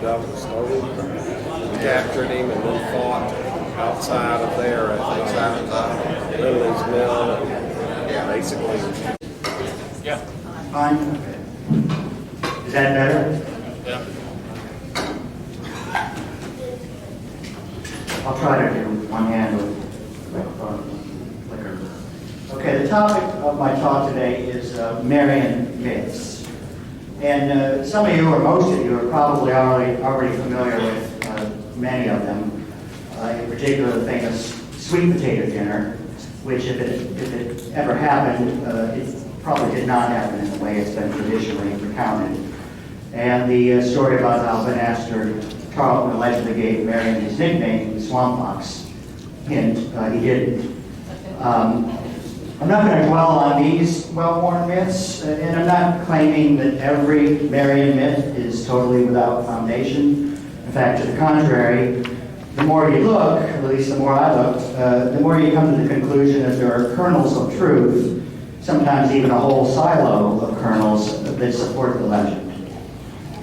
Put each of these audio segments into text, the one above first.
Douglas Logan. We captured him and then fought outside of there at Lily's Mill. And basically. Yeah. Fine. Is that better? Yeah. I'll try to do one hand with microphone clicker. Okay, the topic of my talk today is Marion myths. And some of you, or most of you, are probably already familiar with many of them. In particular, the famous sweet potato dinner, which if it ever happened, it probably did not happen in the way it's been traditionally recounted. And the story about how Van Tarleton allegedly gave Marion his nickname, the Swamp Fox. Hint, he didn't. I'm not going to dwell on these well-worn myths, and I'm not claiming that every Marion myth is totally without foundation. In fact, to the contrary, the more you look, at least the more I looked, the more you come to the conclusion that there are kernels of truth, sometimes even a whole silo of kernels that support the legend.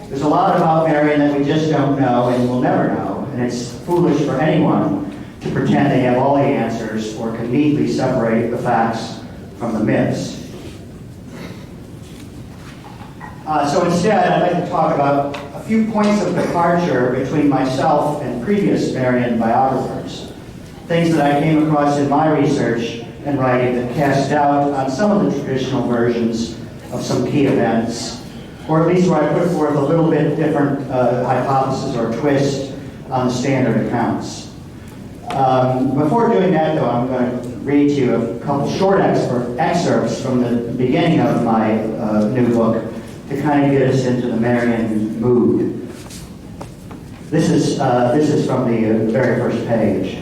There's a lot about Marion that we just don't know and will never know, and it's foolish for anyone to pretend they have all the answers or can neatly separate the facts from the myths. So instead, I'd like to talk about a few points of departure between myself and previous Marion biographers, things that I came across in my research and writing that cast doubt on some of the traditional versions of some key events, or at least where I put forth a little bit different hypothesis or twist on the standard accounts. Before doing that, though, I'm going to read to you a couple short excerpts from the beginning of my new book to kind of get us into the Marion mood. This is from the very first page.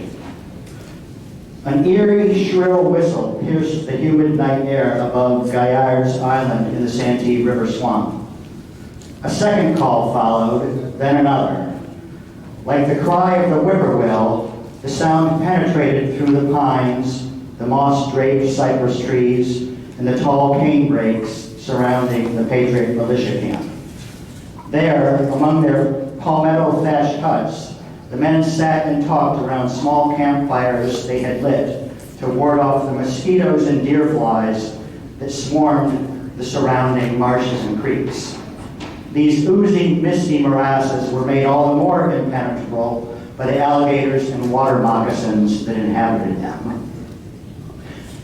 An eerie, shrill whistle pierced the humid night air above Gaillard's Island in the Santee River swamp. A second call followed, then another. Like the cry of the whippoorwill, the sound penetrated through the pines, the moss-draped cypress trees, and the tall cane brakes surrounding the Patriot militia camp. There, among their palmetto-thatched huts, the men sat and talked around small campfires they had lit to ward off the mosquitoes and deer flies that swarmed the surrounding marshes and creeks. These oozing, misty morasses were made all the more impenetrable by the alligators and water moccasins that inhabited them.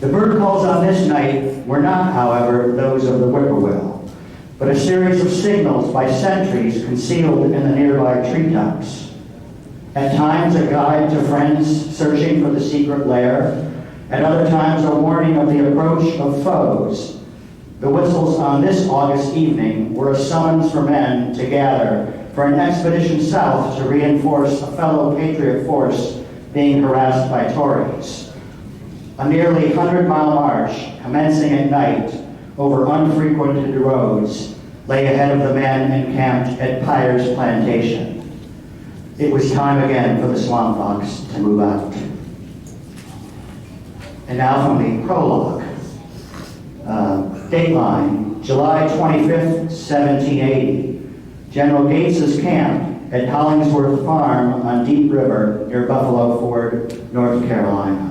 The bird calls on this night were not, however, those of the whippoorwill, but a series of signals by sentries concealed in the nearby treetops. At times, a guide to friends searching for the secret lair. At other times, a warning of the approach of foes. The whistles on this August evening were a summons for men to gather for an expedition south to reinforce a fellow Patriot force being harassed by Tories. A nearly 100-mile march, commencing at night over unfrequented roads, lay ahead of the men encamped at Pyre's plantation. It was time again for the Swamp Fox to move out. And now from the prologue. Dateline, July 25th, 1780. General Gates's camp at Hollingsworth Farm on Deep River near Buffalo Ford, North Carolina.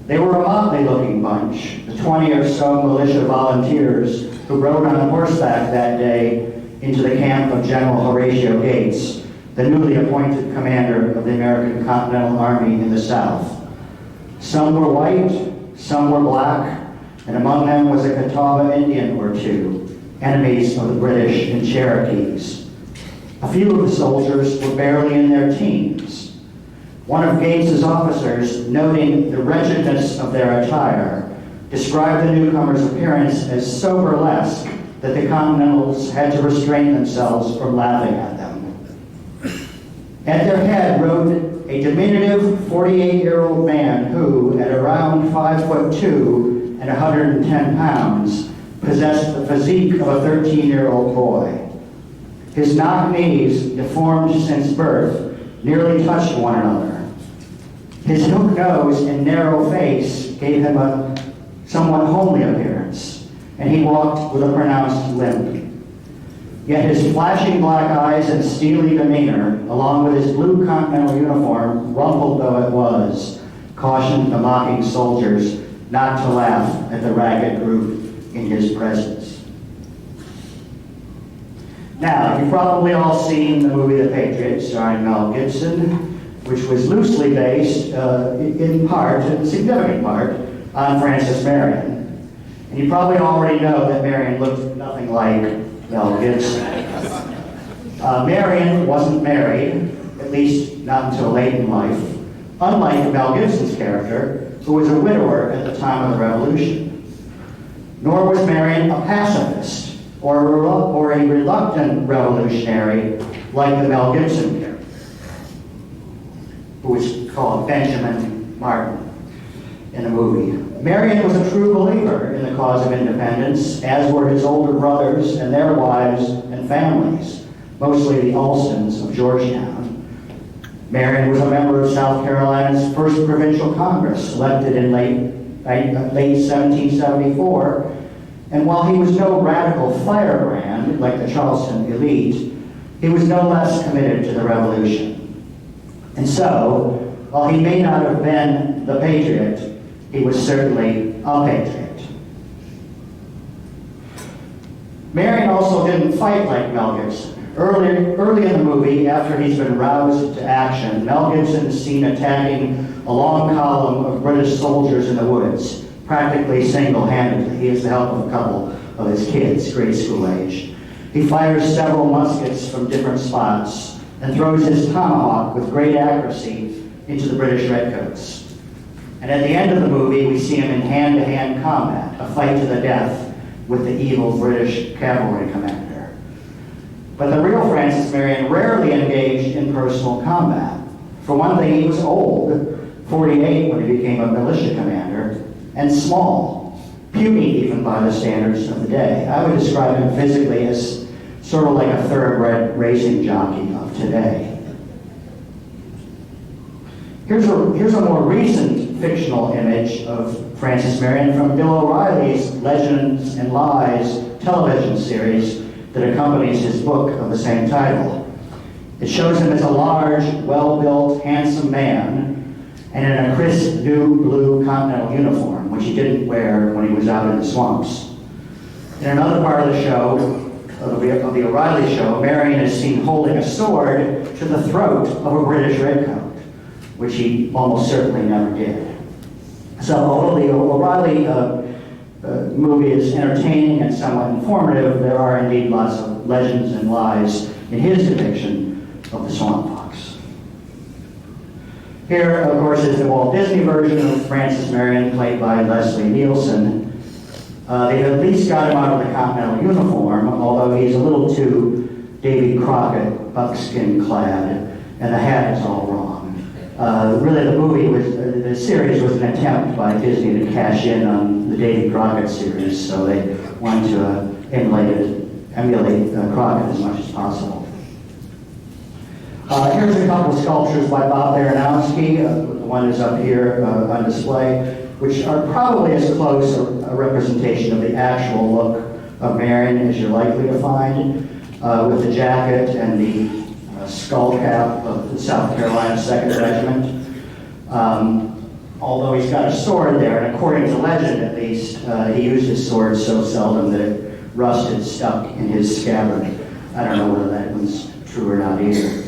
They were a motley-looking bunch, the 20 or so militia volunteers who rode on horseback that day into the camp of General Horatio Gates, the newly appointed commander of the American Continental Army in the South. Some were white, some were black, and among them was a Catawba Indian or two, enemies of the British and Cherokees. A few of the soldiers were barely in their teens. One of Gates's officers, noting the wretchedness of their attire, described the newcomers' appearance as so burlesque that the Continentals had to restrain themselves from laughing at them. At their head rode a diminutive 48-year-old man who, at around 5'2" and 110 pounds, possessed the physique of a 13-year-old boy. His knock knees, deformed since birth, nearly touched one another. His hook nose and narrow face gave him a somewhat homely appearance, and he walked with a pronounced limp. Yet his flashing black eyes and steely demeanor, along with his blue Continental uniform, rumpled though it was, cautioned the mocking soldiers not to laugh at the ragged group in his presence. Now, you've probably all seen the movie The Patriot, starring Mel Gibson, which was loosely based, in part, in significant part, on Frances Marion. And you probably already know that Marion looked nothing like Mel Gibson. Marion wasn't married, at least not until late in life, unlike Mel Gibson's character, who was a widower at the time of the Revolution. Nor was Marion a pacifist or a reluctant revolutionary like the Mel Gibson character, who was called Benjamin Martin in the movie. Marion was a true believer in the cause of independence, as were his older brothers and their wives and families, mostly the Alstons of Georgetown. Marion was a member of South Carolina's first provincial Congress, elected in late 1774, and while he was no radical firebrand like the Charleston elite, he was no less committed to the Revolution. And so, while he may not have been the patriot, he was certainly a patriot. Marion also didn't fight like Mel Gibson. Early in the movie, after he's been roused to action, Mel Gibson is seen attacking a long column of British soldiers in the woods, practically single-handedly. He has the help of a couple of his kids, grade school age. He fires several muskets from different spots and throws his tomahawk with great accuracy into the British redcoats. And at the end of the movie, we see him in hand-to-hand combat, a fight to the death with the evil British cavalry commander. But the real Frances Marion rarely engaged in personal combat. For one thing, he was old, 48 when he became a militia commander, and small, puny even by the standards of the day. I would describe him physically as sort of like a thoroughbred racing jockey of today. Here's a more recent fictional image of Frances Marion from Bill O'Reilly's Legends and Lies television series that accompanies his book of the same title. It shows him as a large, well-built, handsome man, and in a crisp new blue Continental uniform, which he didn't wear when he was out in the swamps. In another part of the show, of the O'Reilly show, Marion is seen holding a sword to the throat of a British redcoat, which he almost certainly never did. So although the O'Reilly movie is entertaining and somewhat informative, there are indeed lots of legends and lies in his depiction of the swamp fox. Here, of course, is the Walt Disney version of Frances Marion, played by Leslie Nielsen. They've at least got him out of the Continental uniform, although he's a little too Davy Crockett buckskin clad, and the hat is all wrong. Really, the series was an attempt by Disney to cash in on the Davy Crockett series, so they wanted to emulate Crockett as much as possible. Here's a couple of sculptures by Bob Baranowski. The one is up here on display, which are probably as close a representation of the actual look of Marion as you're likely to find, with the jacket and the skull cap of the South Carolina 2nd Regiment. Although he's got a sword there, and according to legend at least, he used his sword so seldom that it rusted stuck in his scabbard. I don't know whether that was true or not either.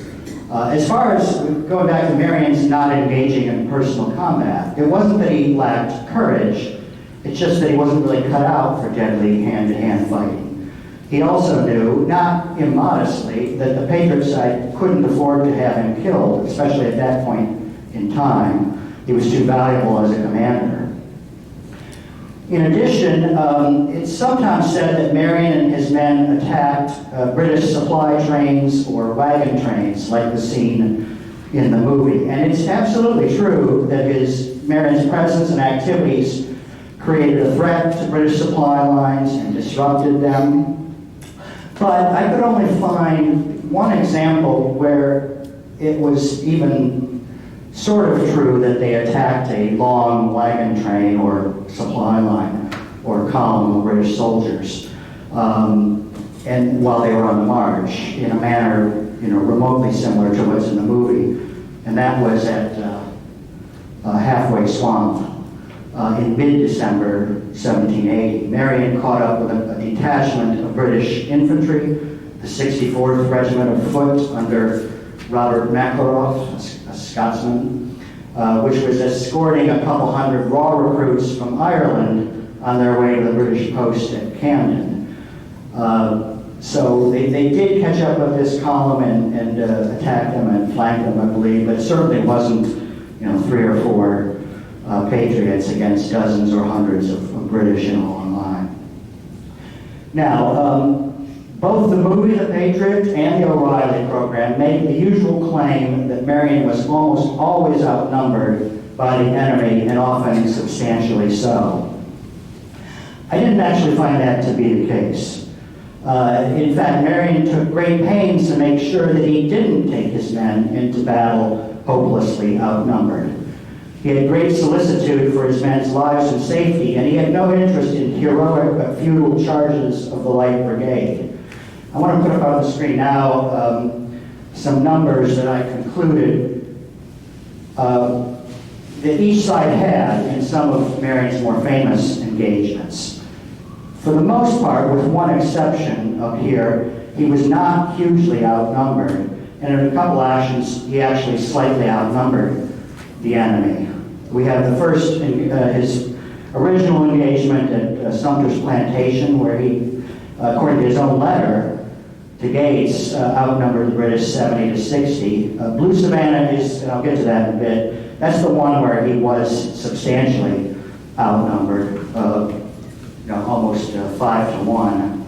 As far as going back to Marion's not engaging in personal combat, it wasn't that he lacked courage, it's just that he wasn't really cut out for deadly hand-to-hand fighting. He also knew, not immodestly, that the Patriot side couldn't afford to have him killed, especially at that point in time. He was too valuable as a commander. In addition, it's sometimes said that Marion and his men attacked British supply trains or wagon trains, like the scene in the movie. And it's absolutely true that Marion's presence and activities created a threat to British supply lines and disrupted them. But I could only find one example where it was even sort of true that they attacked a long wagon train or supply line or column of British soldiers. and while they were on the march, in a manner, remotely similar to what's in the movie. And that was at Halfway Swamp in mid-December 1780. Marion caught up with a detachment of British infantry, the 64th Regiment of Foot under Robert Makaroff, a Scotsman, which was escorting a couple hundred raw recruits from Ireland on their way to the British post at Camden. So they did catch up with this column and attack them and flank them, I believe, but it certainly wasn't, 3 or 4 patriots against dozens or hundreds of British in a long line. Now, both the movie The Patriot and the O'Reilly program made the usual claim that Marion was almost always outnumbered by the enemy, and often substantially so. I didn't actually find that to be the case. In fact, Marion took great pains to make sure that he didn't take his men into battle hopelessly outnumbered. He had great solicitude for his men's lives and safety, and he had no interest in heroic but futile charges of the Light Brigade. I want to put up on the screen now some numbers that I concluded that each side had in some of Marion's more famous engagements. For the most part, with one exception up here, he was not hugely outnumbered, and in a couple actions, he actually slightly outnumbered the enemy. We have the first, his original engagement at Sumter's Plantation, where he, according to his own letter to Gates, outnumbered the British 70 to 60. Blue Savannah is, and I'll get to that in a bit, that's the one where he was substantially outnumbered, almost 5 to 1.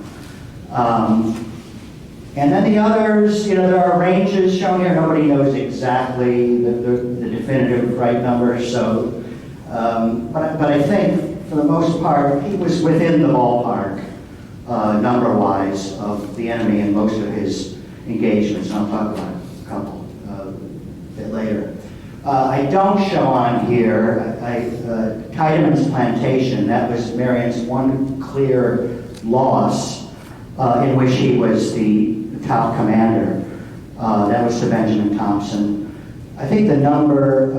And then the others, there are ranges shown here. Nobody knows exactly the definitive right number. So, but I think for the most part, he was within the ballpark, number-wise, of the enemy in most of his engagements. And I'll talk about a couple a bit later. I don't show on here Tideman's Plantation. That was Marion's one clear loss, in which he was the top commander. That was to Benjamin Thompson. I think the number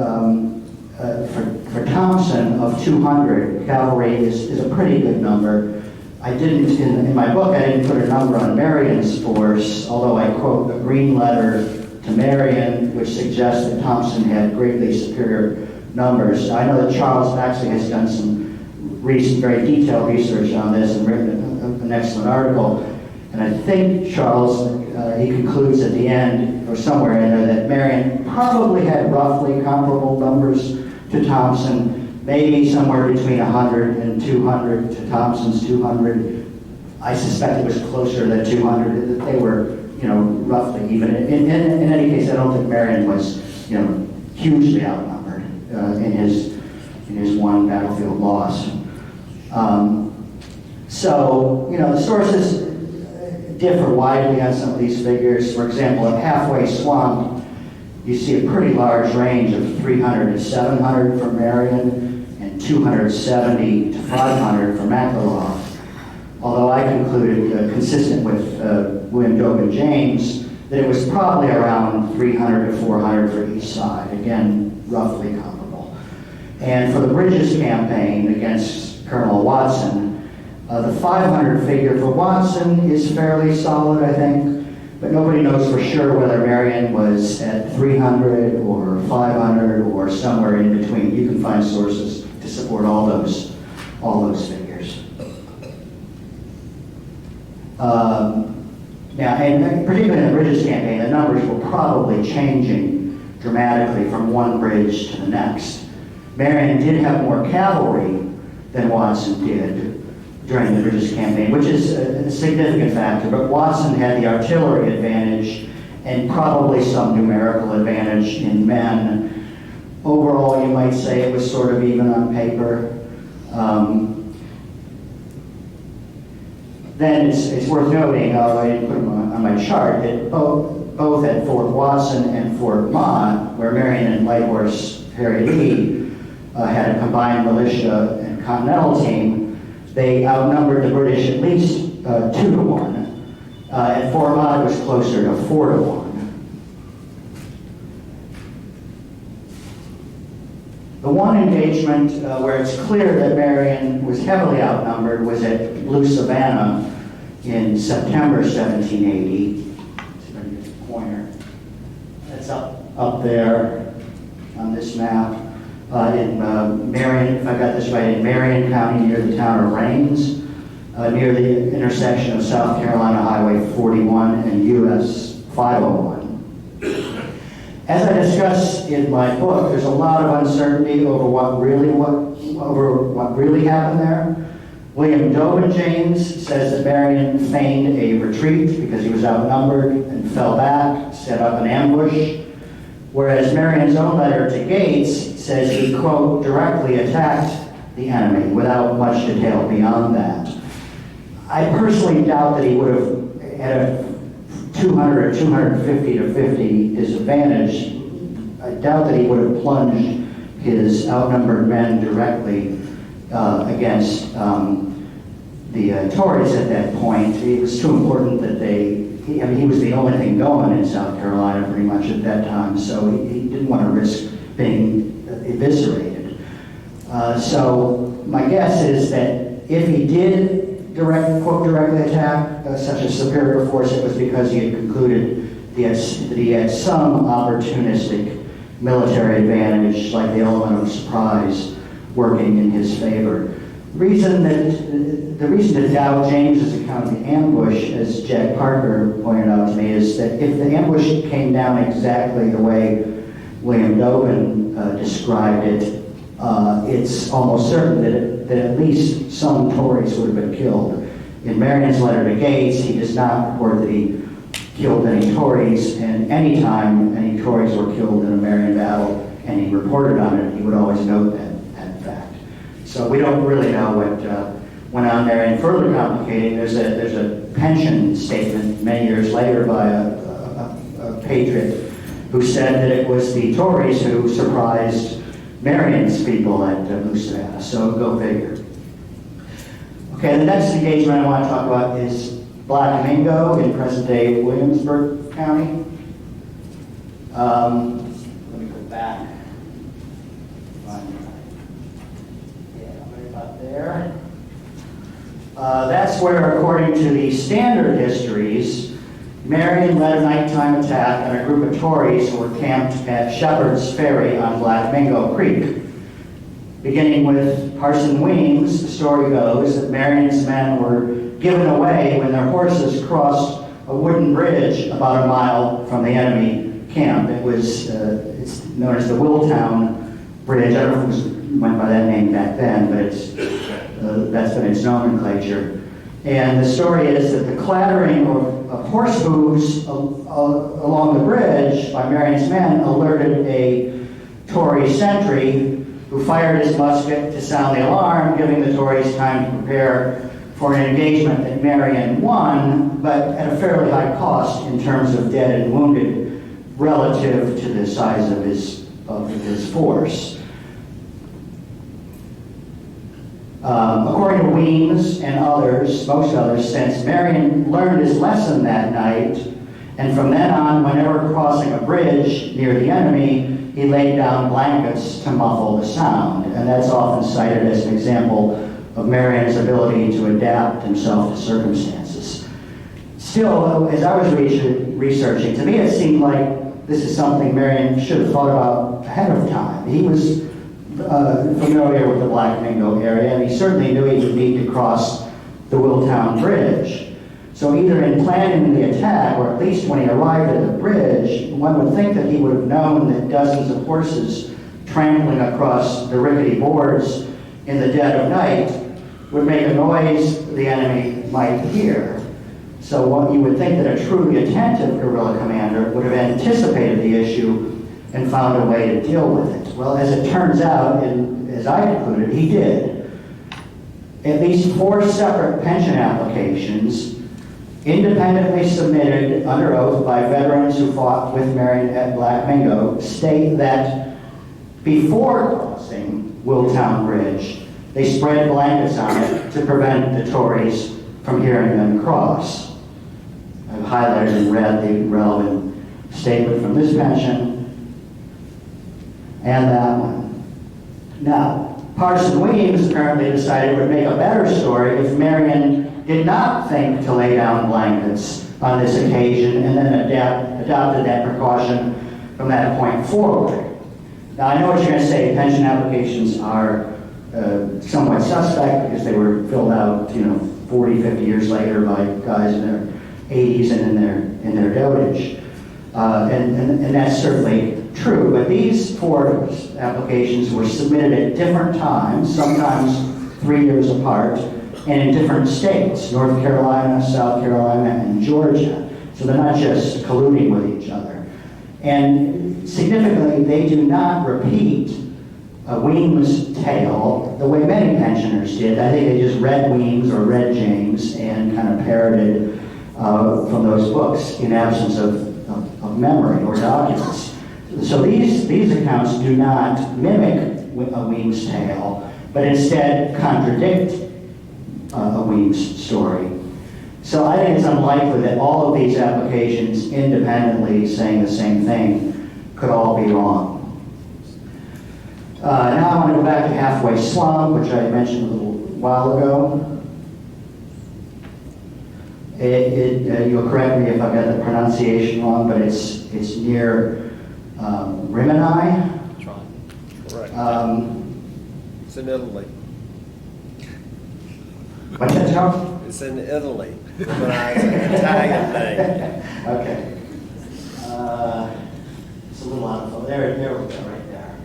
for Thompson of 200 cavalry is a pretty good number. I didn't, in my book, I didn't put a number on Marion's force, although I quote a green letter to Marion, which suggests that Thompson had greatly superior numbers. I know that Charles actually has done some recent, very detailed research on this and written an excellent article. And I think Charles, he concludes at the end, or somewhere in there, that Marion probably had roughly comparable numbers to Thompson, maybe somewhere between 100 and 200 to Thompson's 200. I suspect it was closer to 200, that they were, roughly even. In any case, I don't think Marion was, hugely outnumbered in his one battlefield loss. So, the sources differ widely on some of these figures. For example, at Halfway Swamp, you see a pretty large range of 300 to 700 for Marion and 270 to 500 for McElroy. Although I concluded, consistent with William Dogan James, that it was probably around 300 to 400 for each side. Again, roughly comparable. And for the Bridges campaign against Colonel Watson, the 500 figure for Watson is fairly solid, I think, but nobody knows for sure whether Marion was at 300 or 500 or somewhere in between. You can find sources to support all those figures. Now, and particularly in the Bridges campaign, the numbers were probably changing dramatically from one bridge to the next. Marion did have more cavalry than Watson did during the Bridges campaign, which is a significant factor, but Watson had the artillery advantage and probably some numerical advantage in men. Overall, you might say it was sort of even on paper. Then it's worth noting, although I didn't put them on my chart, that both at Fort Watson and Fort Mott, where Marion and Light Horse Harry Lee had a combined militia and continental team, they outnumbered the British at least 2 to 1. and Fort Mott was closer to 4-1. The one engagement where it's clear that Marion was heavily outnumbered was at Blue Savannah in September 1780. Let's see if I can get the pointer. It's up there on this map in Marion, if I got this right, in Marion County near the town of Rains, near the intersection of South Carolina Highway 41 and US 501. As I discuss in my book, there's a lot of uncertainty over what really happened there. William Dobin James says that Marion feigned a retreat because he was outnumbered and fell back, set up an ambush, whereas Marion's own letter to Gates says he, quote, directly attacked the enemy without much detail beyond that. I personally doubt that he would have had a 200 or 250 to 50 disadvantage. I doubt that he would have plunged his outnumbered men directly against the Tories at that point. It was too important that he was the only thing going in South Carolina pretty much at that time, so he didn't want to risk being eviscerated. So my guess is that if he did quote directly attack such a superior force, it was because he had concluded that he had some opportunistic military advantage, like the element of surprise, working in his favor. The reason to doubt James's account of the ambush, as Jack Parker pointed out to me, is that if the ambush came down exactly the way William Dobin described it, it's almost certain that at least some Tories would have been killed. In Marion's letter to Gates, he does not report that he killed any Tories, and any time any Tories were killed in a Marion battle and he reported on it, he would always note that fact. So we don't really know what went on there. And further complicating, there's a pension statement many years later by a patriot who said that it was the Tories who surprised Marion's people at Blue Savannah, so go figure. Okay, the next engagement I want to talk about is Black Mingo in present-day Williamsburg County. Let me go back. Yeah, right about there. That's where, according to the standard histories, Marion led a nighttime attack on a group of Tories who were camped at Shepherd's Ferry on Black Mingo Creek. Beginning with Parson Weems, the story goes that Marion's men were given away when their horses crossed a wooden bridge about a mile from the enemy camp. It's known as the Willtown Bridge. I don't know if it went by that name back then, but that's been its nomenclature. And the story is that the clattering of horse hooves along the bridge by Marion's men alerted a Tory sentry who fired his musket to sound the alarm, giving the Tories time to prepare for an engagement that Marion won, but at a fairly high cost in terms of dead and wounded relative to the size of his force. According to Weems and others, most others, since Marion learned his lesson that night, and from then on, whenever crossing a bridge near the enemy, he laid down blankets to muffle the sound. And that's often cited as an example of Marion's ability to adapt himself to circumstances. Still, as I was researching, to me it seemed like this is something Marion should have thought about ahead of time. He was familiar with the Black Mingo area, and he certainly knew he would need to cross the Willtown Bridge. So either in planning the attack, or at least when he arrived at the bridge, one would think that he would have known that dozens of horses trampling across the rickety boards in the dead of night would make a noise the enemy might hear. So you would think that a truly attentive guerrilla commander would have anticipated the issue and found a way to deal with it. Well, as it turns out, and as I concluded, he did. At least 4 separate pension applications, independently submitted under oath by veterans who fought with Marion at Black Mingo, state that before crossing Willtown Bridge, they spread blankets on it to prevent the Tories from hearing them cross. highlighted and read the relevant statement from this pension and that one. Now, Parson Weems apparently decided it would make a better story if Marion did not think to lay down blankets on this occasion and then adopted that precaution from that point forward. Now, I know what you're going to say. Pension applications are somewhat suspect because they were filled out, 40, 50 years later by guys in their 80s and in their dotage. And that's certainly true, but these 4 applications were submitted at different times, sometimes 3 years apart, and in different states, North Carolina, South Carolina, and Georgia. So they're not just colluding with each other. And significantly, they do not repeat Weems' tale the way many pensioners did. I think they just read Weems or read James and kind of parroted from those books in absence of memory or documents. So these accounts do not mimic a Weems' tale, but instead contradict a Weems' story. So I think it's unlikely that all of these applications independently saying the same thing could all be wrong. Now I want to go back to Halfway Swamp, which I mentioned a little while ago. You'll correct me if I got the pronunciation wrong, but it's near Rimini. That's right. Correct. It's in Italy. What's that, Charles? It's in Italy. Rimini is an Italian name. Okay. It's a little out of there we go, right there.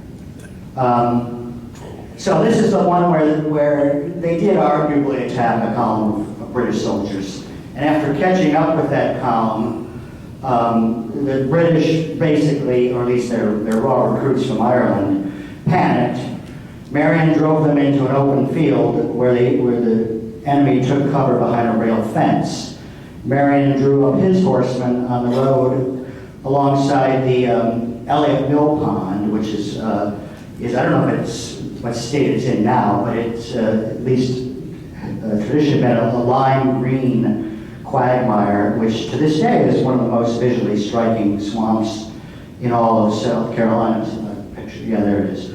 So this is the one where they did arguably attack a column of British soldiers. And after catching up with that column, the British basically, or at least their raw recruits from Ireland, panicked. Marion drove them into an open field where the enemy took cover behind a rail fence. Marion drew up his horsemen on the road alongside the Elliott Mill Pond, which is I don't know if it's what state it's in now, but it's at least traditionally been a lime green quagmire, which to this day is one of the most visually striking swamps in all of South Carolina. Picture, yeah, there it is.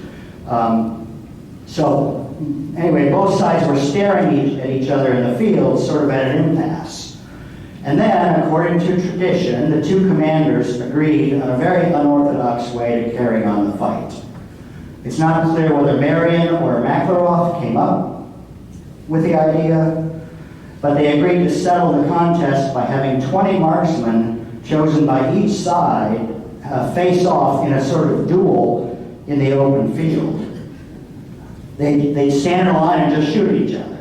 So anyway, both sides were staring at each other in the field, sort of at an impasse. And then, according to tradition, the 2 commanders agreed on a very unorthodox way to carry on the fight. It's not clear whether Marion or McElroth came up with the idea, but they agreed to settle the contest by having 20 marksmen chosen by each side face off in a sort of duel in the open field. They stand in line and just shoot at each other.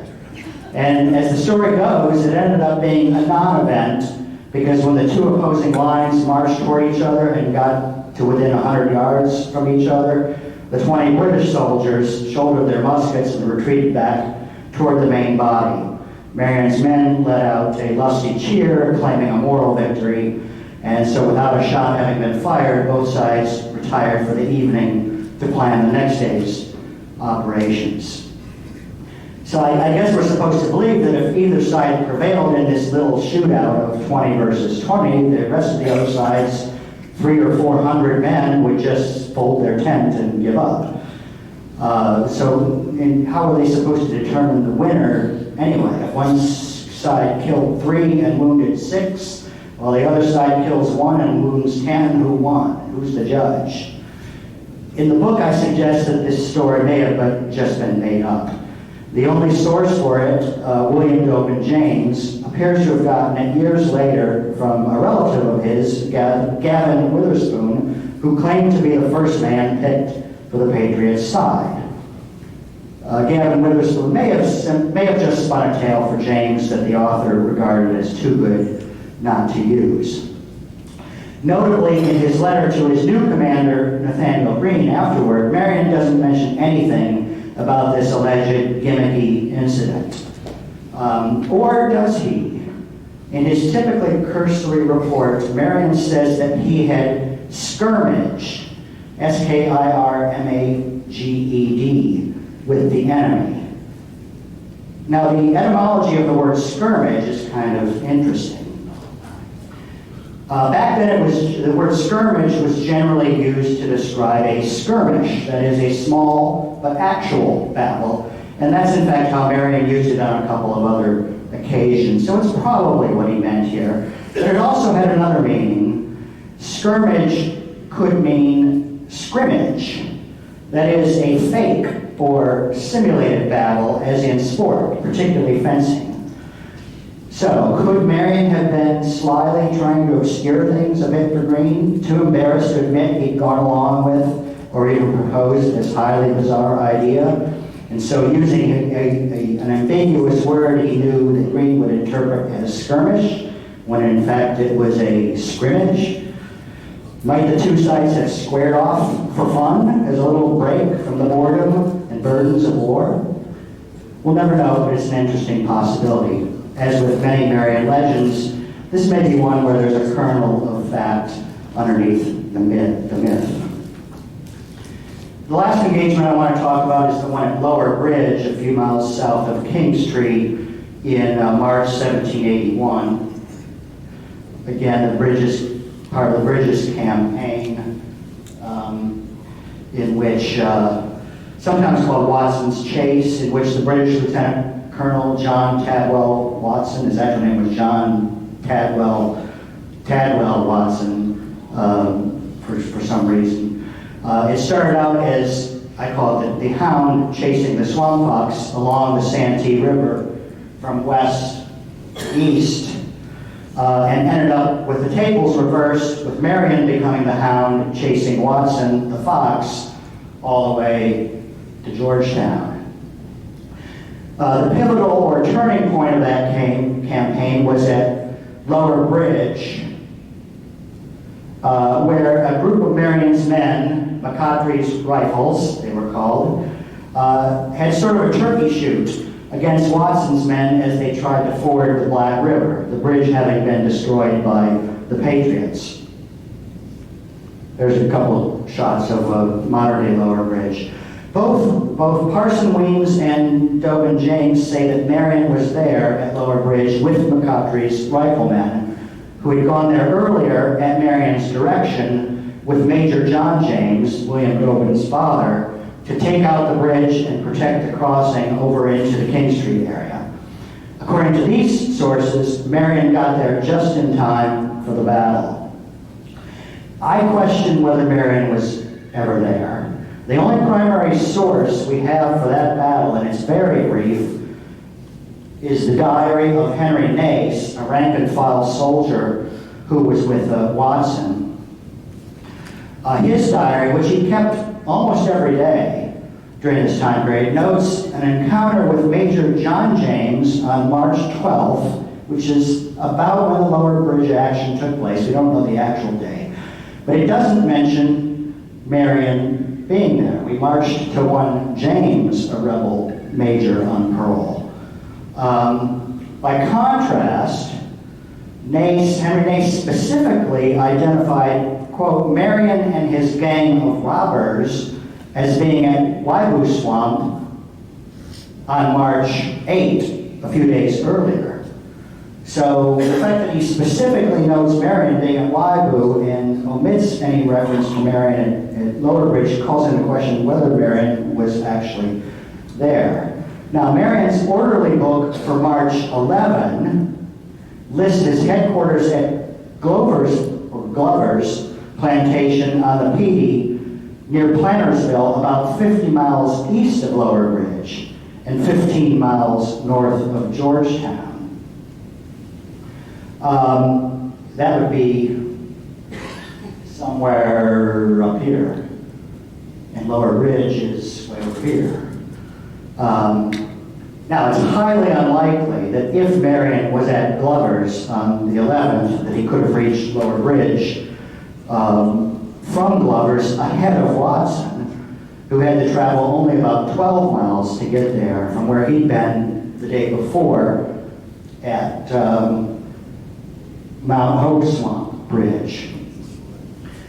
And as the story goes, it ended up being a non-event because when the 2 opposing lines marched toward each other and got to within 100 yards from each other, the 20 British soldiers shouldered their muskets and retreated back toward the main body. Marion's men let out a lusty cheer, claiming a moral victory, and so without a shot having been fired, both sides retired for the evening to plan the next day's operations. So I guess we're supposed to believe that if either side prevailed in this little shootout of 20 versus 20, the rest of the other side's 300 or 400 men would just fold their tent and give up. So how are they supposed to determine the winner anyway? If one side killed 3 and wounded 6, while the other side kills 1 and wounds 10, who won? Who's the judge? In the book, I suggest that this story may have just been made up. The only source for it, William Dobin James, appears to have gotten it years later from a relative of his, Gavin Witherspoon, who claimed to be the first man picked for the Patriots' side. Gavin Witherspoon may have just spun a tale for James that the author regarded as too good not to use. Notably, in his letter to his new commander, Nathaniel Greene, afterward, Marion doesn't mention anything about this alleged gimmicky incident. Or does he? In his typically cursory report, Marion says that he had skirmaged, S-K-I-R-M-A-G-E-D, with the enemy. Now, the etymology of the word skirmish is kind of interesting. Back then, the word skirmish was generally used to describe a skirmish, that is a small but actual battle. And that's in fact how Marion used it on a couple of other occasions. So it's probably what he meant here. But it also had another meaning. Skirmish could mean scrimmage. That is a fake or simulated battle, as in sport, particularly fencing. So, could Marion have been slyly trying to obscure things a bit for Greene, too embarrassed to admit he'd gone along with or even proposed this highly bizarre idea? And so, using an ambiguous word he knew that Greene would interpret as skirmish, when in fact it was a scrimmage. Might the two sides have squared off for fun as a little break from the boredom and burdens of war? We'll never know, but it's an interesting possibility. As with many Marion legends, this may be one where there's a kernel of fact underneath the myth. The last engagement I want to talk about is the one at Lower Bridge, a few miles south of Kingstree in March 1781. Again, the Bridges, part of the Bridges campaign, in which, sometimes called Watson's Chase, in which the British Lieutenant Colonel John Tadwell Watson, his actual name was John Tadwell Watson, for some reason. It started out as, I call it the Hound chasing the swamp fox along the Santee River from west east, and ended up with the tables reversed, with Marion becoming the Hound chasing Watson, the fox, all the way to Georgetown. The pivotal or turning point of that campaign was at Lower Bridge, where a group of Marion's men, McCaughtry's rifles, they were called, had sort of a turkey shoot against Watson's men as they tried to ford the Black River, the bridge having been destroyed by the Patriots. There's a couple of shots of modern-day Lower Bridge. Both Parson Weems and Dobin James say that Marion was there at Lower Bridge with McCaughtry's riflemen, who had gone there earlier at Marion's direction with Major John James, William Dobin's father, to take out the bridge and protect the crossing over into the King Street area. According to these sources, Marion got there just in time for the battle. I question whether Marion was ever there. The only primary source we have for that battle, and it's very brief, is the diary of Henry Nace, a rank-and-file soldier who was with Watson. His diary, which he kept almost every day during this time period, notes an encounter with Major John James on March 12th, which is about when the Lower Bridge action took place. We don't know the actual day. But it doesn't mention Marion being there. We marched to one James, a rebel major on parole. By contrast, Henry Nace specifically identified, quote, Marion and his gang of robbers as being at Waibu Swamp on March 8th, a few days earlier. So the fact that he specifically notes Marion being at Waibu and omits any reference to Marion at Lower Bridge calls into question whether Marion was actually there. Now, Marion's orderly book for March 11 lists his headquarters at Glover's plantation on the Petey near Plantersville, about 50 miles east of Lower Bridge and 15 miles north of Georgetown. That would be somewhere up here, and Lower Bridge is way over here. Now, it's highly unlikely that if Marion was at Glover's on the 11th, that he could have reached Lower Bridge from Glover's ahead of Watson, who had to travel only about 12 miles to get there from where he'd been the day before at Mount Hope Swamp Bridge.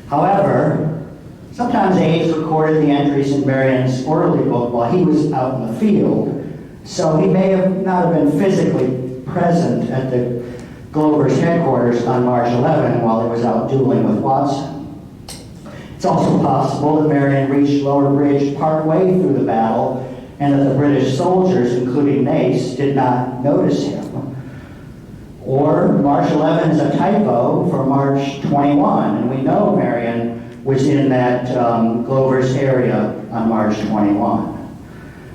However, sometimes aides recorded the entries in Marion's orderly book while he was out in the field, so he may have not have been physically present at the Glover's headquarters on March 11 while he was out dueling with Watson. It's also possible that Marion reached Lower Bridge partway through the battle and that the British soldiers, including Nace, did not notice him. Or March 11 is a typo for March 21, and we know Marion was in that Glover's area on March 21.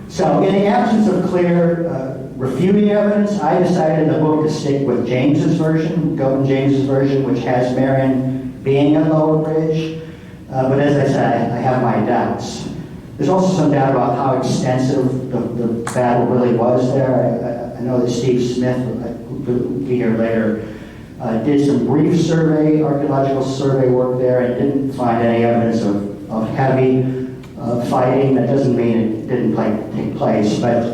So in the absence of clear refuting evidence, I decided in the book to stick with James's version, Gilpin James's version, which has Marion being at Lower Bridge. But as I said, I have my doubts. There's also some doubt about how extensive the battle really was there. I know that Steve Smith, who will be here later, did some brief survey, archaeological survey work there and didn't find any evidence of heavy fighting. That doesn't mean it didn't take place, but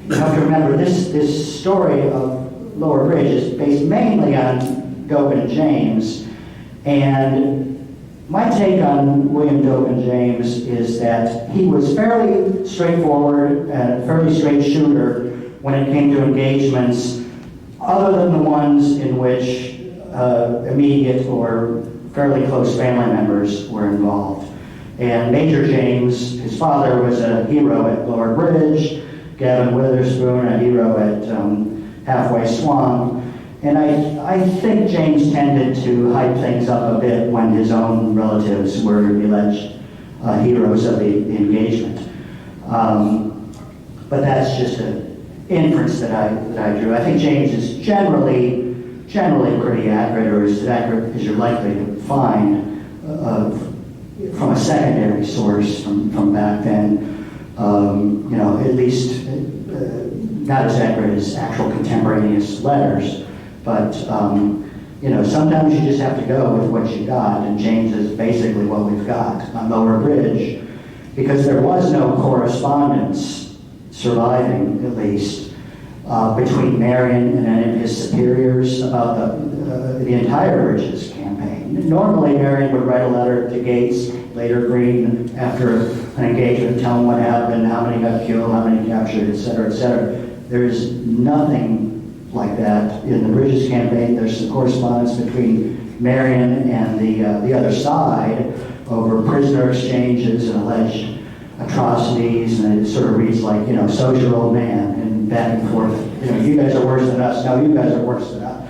you have to remember this story of Lower Bridge is based mainly on Gilpin James, and my take on William Gilpin James is that he was fairly straightforward and a fairly straight shooter when it came to engagements other than the ones in which immediate or fairly close family members were involved. And Major James, his father, was a hero at Lower Bridge, Gavin Witherspoon, a hero at Halfway Swamp. And I think James tended to hype things up a bit when his own relatives were alleged heroes of the engagement. But that's just an inference that I drew. I think James is generally pretty accurate, or as accurate as you're likely to find from a secondary source from back then. You know, at least not as accurate as actual contemporaneous letters. But, you know, sometimes you just have to go with what you got, and James is basically what we've got on Lower Bridge, because there was no correspondence surviving, at least, between Marion and any of his superiors about the entire Bridges campaign. Normally, Marion would write a letter to Gates, later Greene, after an engagement, tell him what happened, how many got killed, how many captured, et cetera, et cetera. There's nothing like that in the Bridges campaign. There's some correspondence between Marion and the other side over prisoner exchanges and alleged atrocities, and it sort of reads like, you know, so's your old man, and back and forth. You know, you guys are worse than us. No, you guys are worse than us.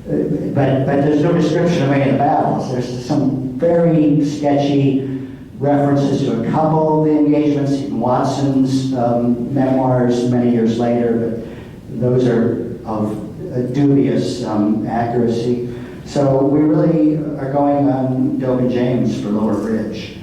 But there's no description of any of the battles. There's some very sketchy references to a couple of the engagements in Watson's memoirs many years later, but those are of dubious accuracy. So we really are going on Gilpin James for Lower Bridge.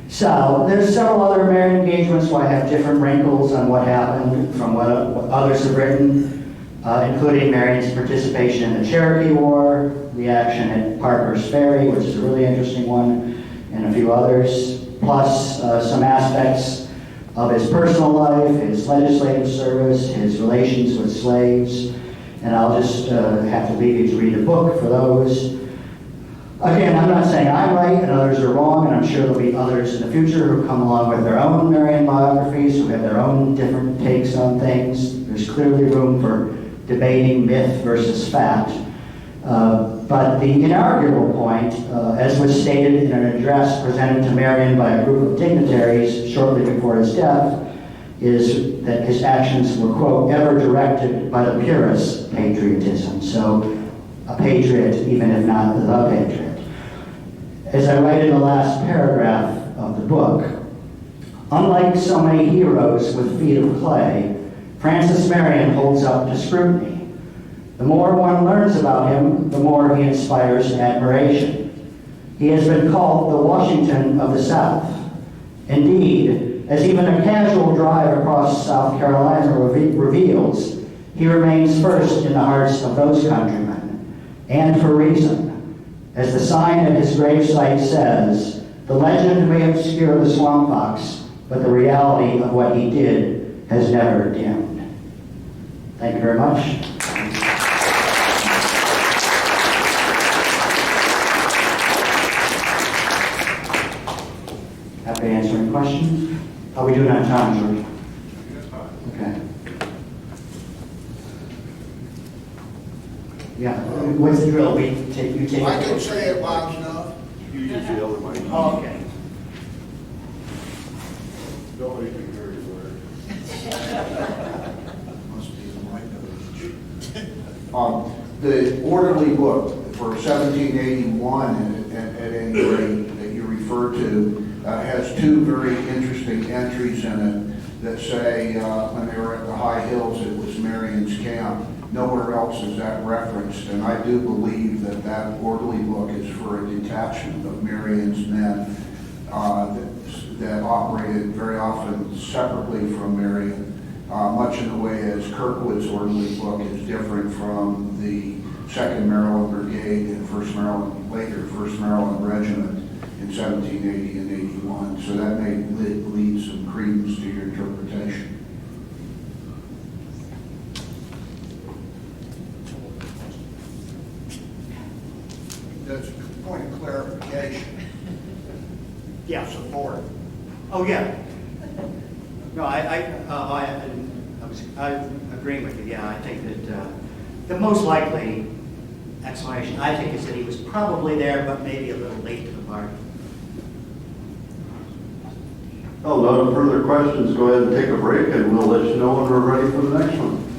So there's several other Marion engagements where I have different wrinkles on what happened from what others have written, including Marion's participation in the Cherokee War, the action at Parker's Ferry, which is a really interesting one, and a few others, plus some aspects of his personal life, his legislative service, his relations with slaves, and I'll just have to leave you to read the book for those. Again, I'm not saying I'm right and others are wrong, and I'm sure there'll be others in the future who come along with their own Marion biographies, who have their own different takes on things. There's clearly room for debating myth versus fact. But the inarguable point, as was stated in an address presented to Marion by a group of dignitaries shortly before his death, is that his actions were, quote, ever directed by the purest patriotism. So a patriot, even if not the patriot. As I write in the last paragraph of the book, unlike so many heroes with feet of clay, Francis Marion holds up to scrutiny. The more one learns about him, the more he inspires admiration. He has been called the Washington of the South. Indeed, as even a casual drive across South Carolina reveals, he remains first in the hearts of those countrymen, and for reason. As the sign at his gravesite says, the legend may obscure the swamp fox, but the reality of what he did has never dimmed. Thank you very much. Happy to answer any questions. How are we doing on time, George? Okay. Yeah, what's the drill? You take I it. can say it loud enough. You use the other mic. Oh, okay. Nobody can hear you, Must be the mic. The orderly book for 1781, at any rate, that you refer to, has two very interesting entries in it that say when they were at the high hills, it was Marion's camp. Nowhere else is that referenced, and I do believe that that orderly book is for a detachment of Marion's men that operated very often separately from Marion. Much in the way as Kirkwood's orderly book is different from the 2nd Maryland Brigade and 1st Maryland, later 1st Maryland Regiment in 1780 and 81. So that may lead some credence to your interpretation. That's a point of clarification. Yeah. Support. Oh, yeah. No, I'm agreeing with you. Yeah, I think that the most likely explanation, I think, is that he was probably there, but maybe a little late to the party. Well, no further questions. Go ahead and take a break, and we'll let you know when we're ready for the next one.